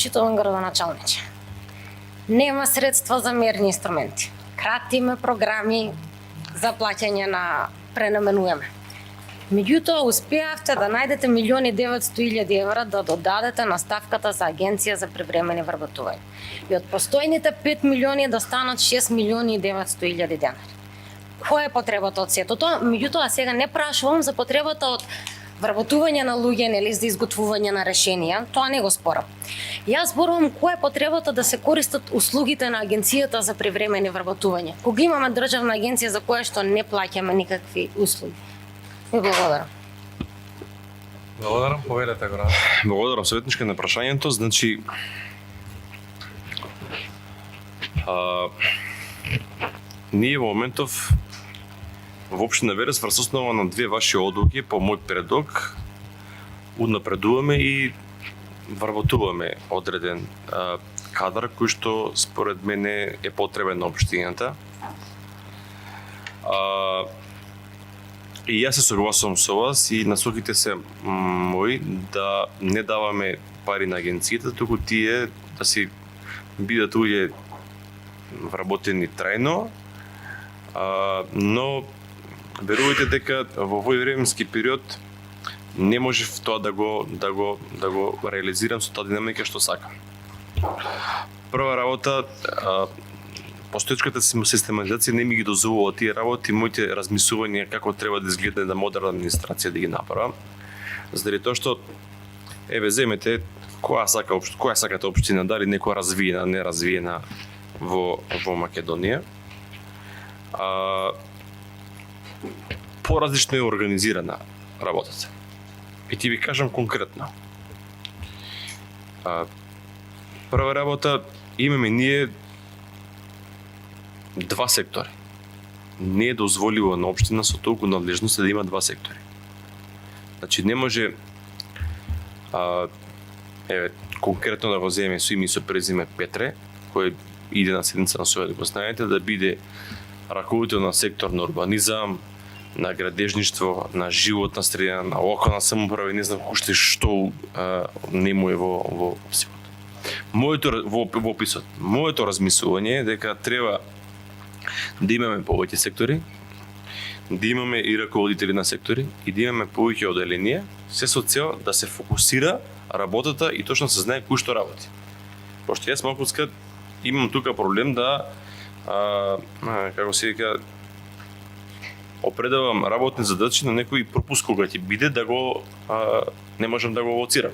Почитуван градоначалниче. Нема средства за мерни инструменти. Кратиме програми за плаќање на пренаменуваме. Меѓутоа, успеавте да најдете 1.900.000 евра да додадете на ставката за Агенција за привремени вработување. И од постојните 5 милиони да станат 6.900.000 денари. Која е потребата од сето тоа? Меѓутоа, сега не прашувам за потребата од вработување на луѓе, нели, за изготвување на решенија, тоа не го спорам. Јас зборувам која е потребата да се користат услугите на Агенцијата за привремени вработување. Кога имаме државна агенција за која што не плаќаме никакви услуги. Ви благодарам. Благодарам, повелете го. Благодарам советничка на прашањето. Значи, ние во моментов во општина Верес врз основа на две ваши одлуки по мој предлог унапредуваме и вработуваме одреден кадар кој што според мене е потребен на општината. И јас се согласувам со вас и насоките се мои да не даваме пари на агенцијата, туку тие да си бидат луѓе вработени трајно, но верувајте дека во овој временски период не можев тоа да го реализирам со таа динамика што сакам. Прва работа, постоечката систематизација не ми ги дозволува тие работи, моите размислувања како треба да изгледа една модерна администрација да ги направам. Заради тоа што земете која сакате општина, дали некоја развиена, неразвиена во Македонија. Поразлично е организирана работата. И ти ви кажам конкретно. Прва работа, имаме ние два сектори. Не е дозволиво на општина со толку надлежности да има два сектори. Значи не може конкретно да го земеме со име и со презиме Петре, кој иде на седница на Совет, го знаете, да биде раководител на сектор на урбанизам, на градежништво, на животна средина, на локална самоуправа, не знам уште што не му е во силот. Во описот, моето размислување е дека треба да имаме повеќе сектори, да имаме и раководители на сектори и да имаме повеќе оделенија, се со цел да се фокусира работата и точно се знае кој што работи. Пошто јас малку имам тука проблем да како се вика, определам работни задачи на некој пропуск кога ќе биде да го не можам да го лоцирам.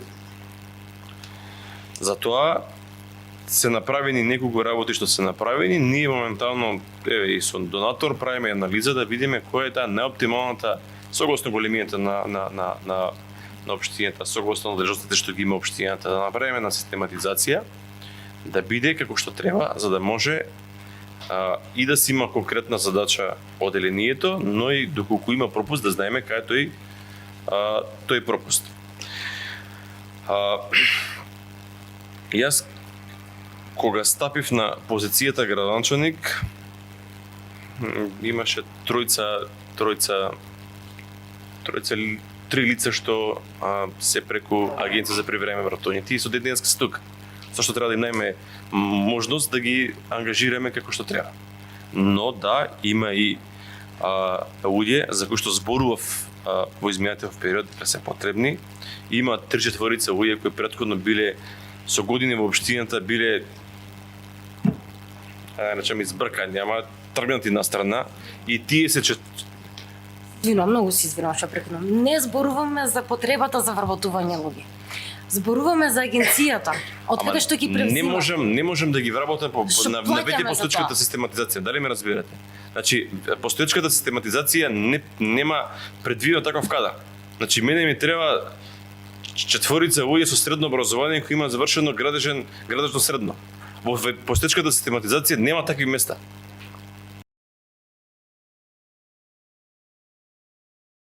Затоа се направени неколку работи што се направени, ние моментално и со донатор правиме анализа да видиме која е таа најоптималната согласно големината на општината, согласно надлежностите што ги има општината, да направиме на систематизација да биде како што треба, за да може и да си има конкретна задача оделението, но и доколку има пропуст да знаеме кај тој пропуст. Јас кога стапив на позицијата градоначалник, имаше три лица што се преку Агенција за привремени вработување и со денеска се тука. Зашто треба да им најме можност да ги ангажираме како што треба. Но да, има и луѓе за кои што зборував во изминатиот период дека се потребни. Има 3-4 луѓе кои претходно биле со години во општината, биле речеме избркани, ама тргнати на страна и тие се Многу се извинувам што прекинувам. Не зборуваме за потребата за вработување луѓе. Зборуваме за агенцијата, од каде што ги превзима. Не можем да ги вработам на веќе постоечката систематизација, дали ме разбирате? Значи, постоечката систематизација нема предвидено таков кадар. Значи, мене ми треба 4 луѓе со средно образование кои имаат завршено градежно средно. Во постоечката систематизација нема такви места.